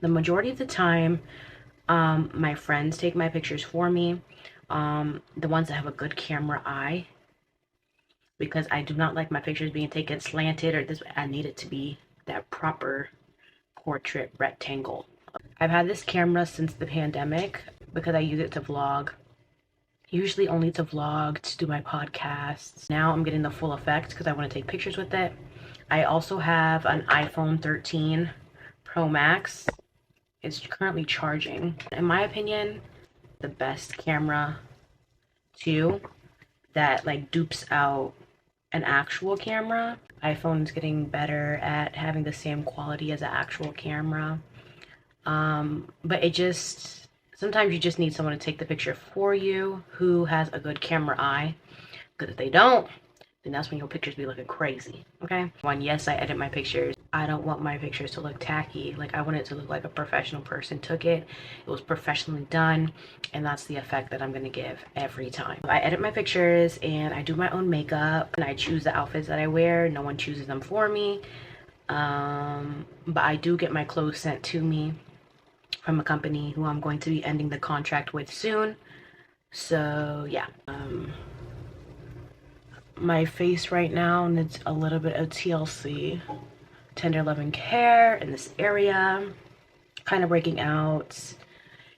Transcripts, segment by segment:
The majority of the time, my friends take my pictures for me. The ones that have a good camera eye, because I do not like my pictures being taken slanted or this way. I need it to be that proper portrait rectangle. I've had this camera since the pandemic because I use it to vlog. Usually only to vlog, to do my podcasts. Now I'm getting the full effect because I want to take pictures with it. I also have an iPhone 13 Pro Max. It's currently charging. In my opinion, the best camera too that like dupes out an actual camera. iPhone is getting better at having the same quality as an actual camera. But it just, sometimes you just need someone to take the picture for you who has a good camera eye. Because if they don't, then that's when your pictures be looking crazy, okay? When, yes, I edit my pictures, I don't want my pictures to look tacky. Like, I want it to look like a professional person took it. It was professionally done, and that's the effect that I'm gonna give every time. I edit my pictures, and I do my own makeup, and I choose the outfits that I wear. No one chooses them for me. But I do get my clothes sent to me from a company who I'm going to be ending the contract with soon. So, yeah. My face right now needs a little bit of TLC, tender loving care in this area, kind of breaking out.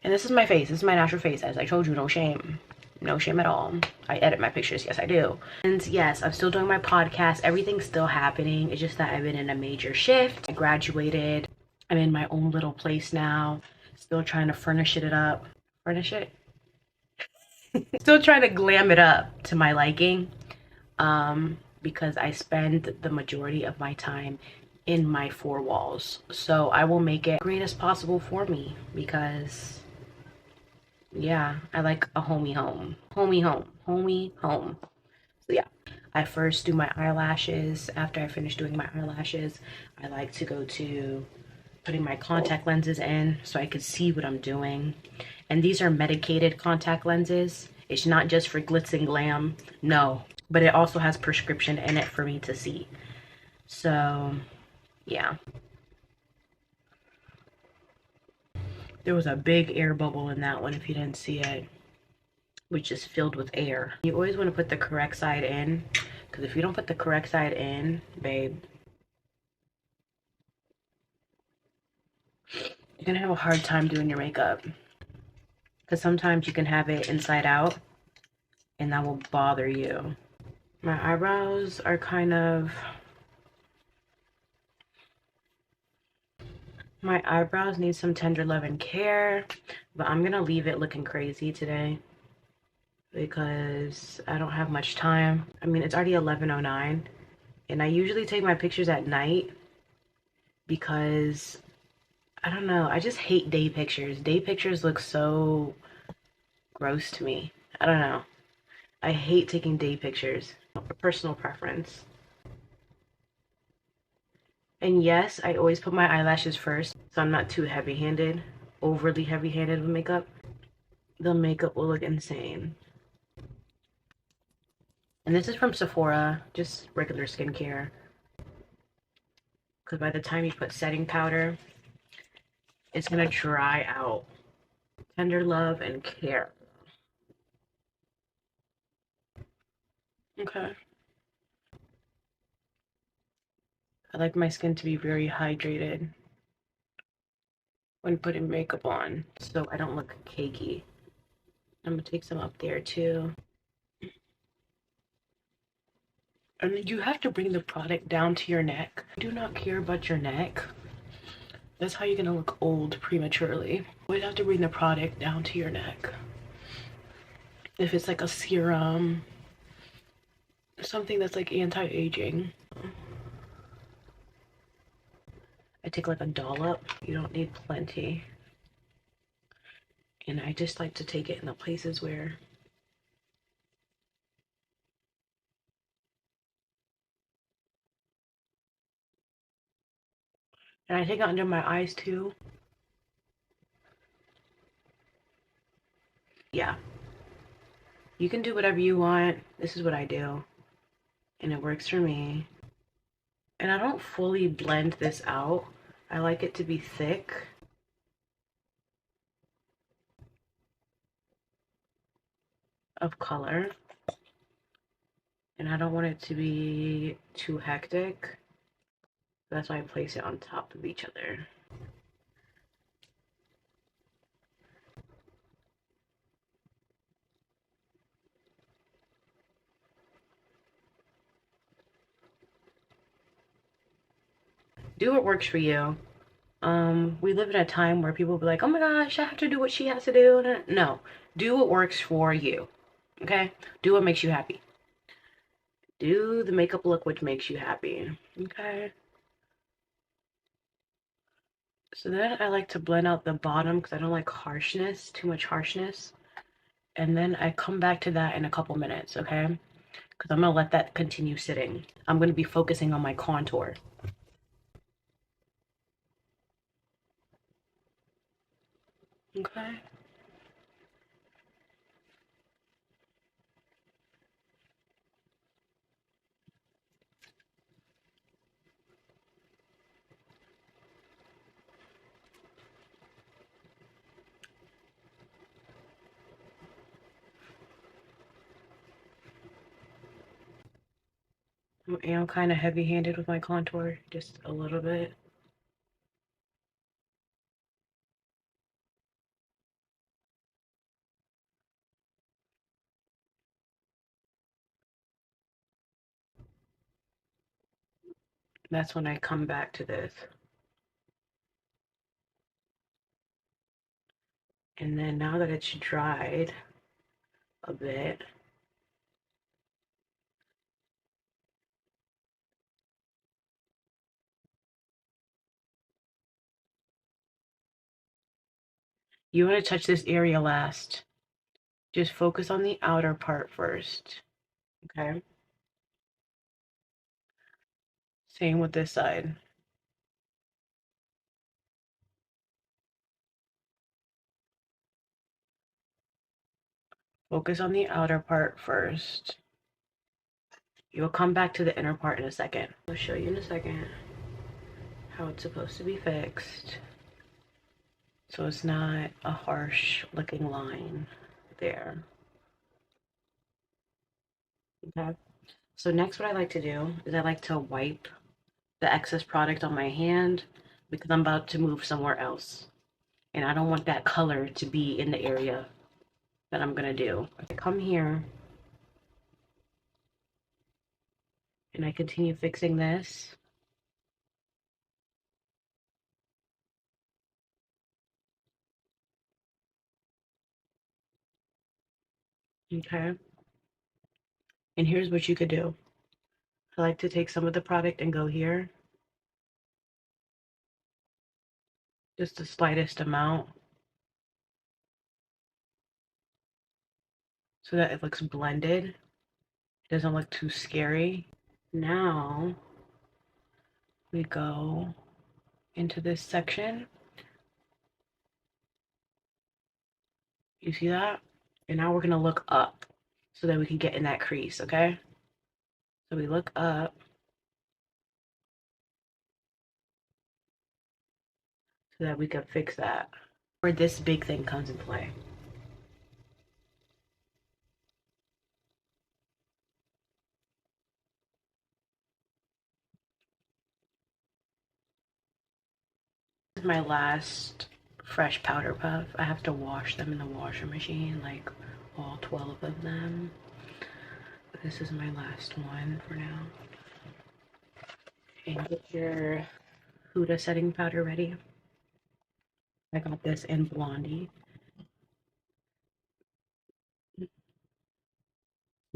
And this is my face. This is my natural face. As I told you, no shame. No shame at all. I edit my pictures. Yes, I do. And yes, I'm still doing my podcast. Everything's still happening. It's just that I've been in a major shift. I graduated. I'm in my own little place now. Still trying to furnish it up. Furnish it? Still trying to glam it up to my liking. Because I spend the majority of my time in my four walls. So I will make it great as possible for me because, yeah, I like a homey home. Homey home. Homey home. So yeah, I first do my eyelashes. After I finish doing my eyelashes, I like to go to putting my contact lenses in so I can see what I'm doing. And these are medicated contact lenses. It's not just for glitz and glam. No. But it also has prescription in it for me to see. So, yeah. There was a big air bubble in that one if you didn't see it, which is filled with air. You always want to put the correct side in, because if you don't put the correct side in, babe, you're gonna have a hard time doing your makeup. Because sometimes you can have it inside out, and that will bother you. My eyebrows are kind of... My eyebrows need some tender love and care, but I'm gonna leave it looking crazy today because I don't have much time. I mean, it's already 11:09, and I usually take my pictures at night because, I don't know, I just hate day pictures. Day pictures look so gross to me. I don't know. I hate taking day pictures. A personal preference. And yes, I always put my eyelashes first, so I'm not too heavy-handed, overly heavy-handed with makeup. The makeup will look insane. And this is from Sephora, just regular skincare. Because by the time you put setting powder, it's gonna dry out. Tender love and care. Okay. I like my skin to be very hydrated when putting makeup on, so I don't look cakey. I'm gonna take some up there too. And you have to bring the product down to your neck. I do not care about your neck. That's how you're gonna look old prematurely. Always have to bring the product down to your neck. If it's like a serum, something that's like anti-aging. I take like a dollop. You don't need plenty. And I just like to take it in the places where and I take it under my eyes too. Yeah. You can do whatever you want. This is what I do. And it works for me. And I don't fully blend this out. I like it to be thick. of color. And I don't want it to be too hectic. That's why I place it on top of each other. Do what works for you. We live in a time where people be like, oh my gosh, I have to do what she has to do. No, do what works for you. Okay? Do what makes you happy. Do the makeup look which makes you happy. Okay? So then I like to blend out the bottom because I don't like harshness, too much harshness. And then I come back to that in a couple minutes, okay? Because I'm going to let that continue sitting. I'm going to be focusing on my contour. Okay? I am kind of heavy-handed with my contour, just a little bit. That's when I come back to this. And then now that it's dried a bit, you want to touch this area last. Just focus on the outer part first, okay? Same with this side. Focus on the outer part first. You'll come back to the inner part in a second. I'll show you in a second how it's supposed to be fixed. So it's not a harsh looking line there. Okay. So next what I like to do is I like to wipe the excess product on my hand because I'm about to move somewhere else. And I don't want that color to be in the area that I'm gonna do. I come here and I continue fixing this. Okay. And here's what you could do. I like to take some of the product and go here. Just the slightest amount. So that it looks blended. It doesn't look too scary. Now we go into this section. You see that? And now we're gonna look up so that we can get in that crease, okay? So we look up so that we can fix that. Where this big thing comes in play. This is my last fresh powder puff. I have to wash them in the washer machine, like all 12 of them. But this is my last one for now. And get your Huda setting powder ready. I got this in Blondie.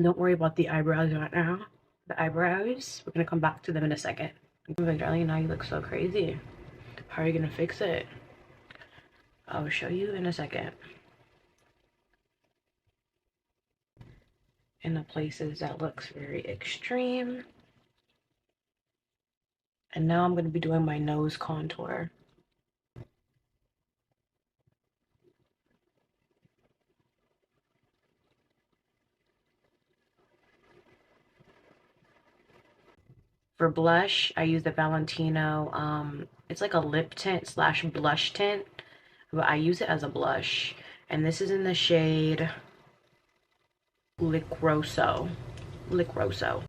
Don't worry about the eyebrows right now. The eyebrows, we're gonna come back to them in a second. I'm like, darling, now you look so crazy. How are you gonna fix it? I'll show you in a second. In the places that looks very extreme. And now I'm gonna be doing my nose contour. For blush, I use the Valentino, it's like a lip tint slash blush tint, but I use it as a blush. And this is in the shade Licroso. Licroso.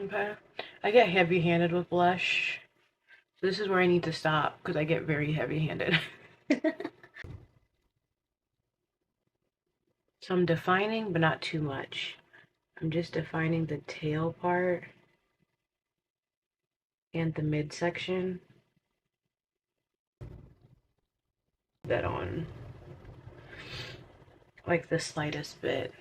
Okay. I get heavy-handed with blush. So this is where I need to stop because I get very heavy-handed. So I'm defining, but not too much. I'm just defining the tail part and the midsection. That on like the slightest bit.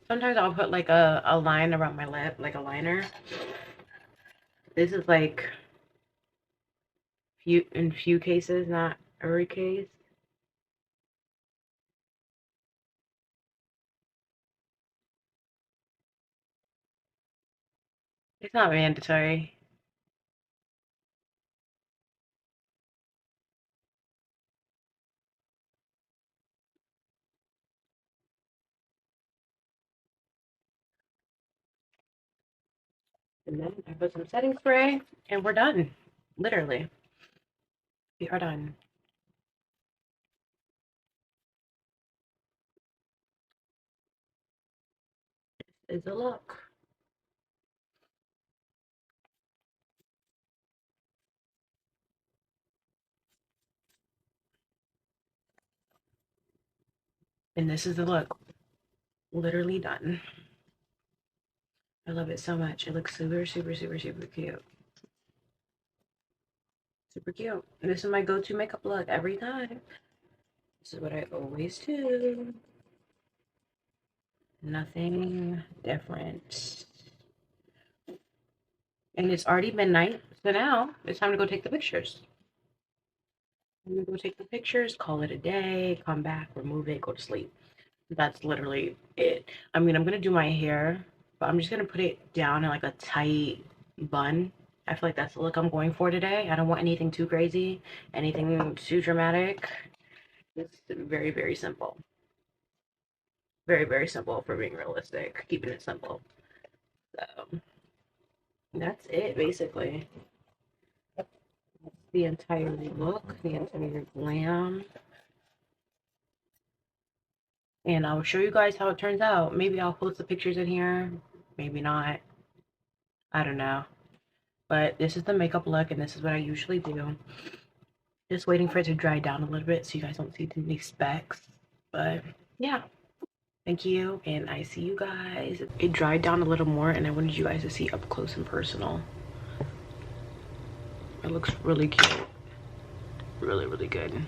Sometimes I'll put like a line around my lip, like a liner. This is like in few cases, not every case. It's not mandatory. And then I put some setting spray and we're done. Literally. We are done. This is the look. And this is the look. Literally done. I love it so much. It looks super, super, super, super cute. Super cute. And this is my go-to makeup look every time. This is what I always do. Nothing different. And it's already midnight, so now it's time to go take the pictures. I'm gonna go take the pictures, call it a day, come back, remove it, go to sleep. That's literally it. I mean, I'm gonna do my hair, but I'm just gonna put it down in like a tight bun. I feel like that's the look I'm going for today. I don't want anything too crazy, anything too dramatic. It's very, very simple. Very, very simple for being realistic, keeping it simple. So that's it, basically. The entire look, the entire glam. And I'll show you guys how it turns out. Maybe I'll post the pictures in here, maybe not. I don't know. But this is the makeup look, and this is what I usually do. Just waiting for it to dry down a little bit so you guys don't see too many specks. But yeah, thank you, and I see you guys. It dried down a little more, and I wanted you guys to see up close and personal. It looks really cute. Really, really good.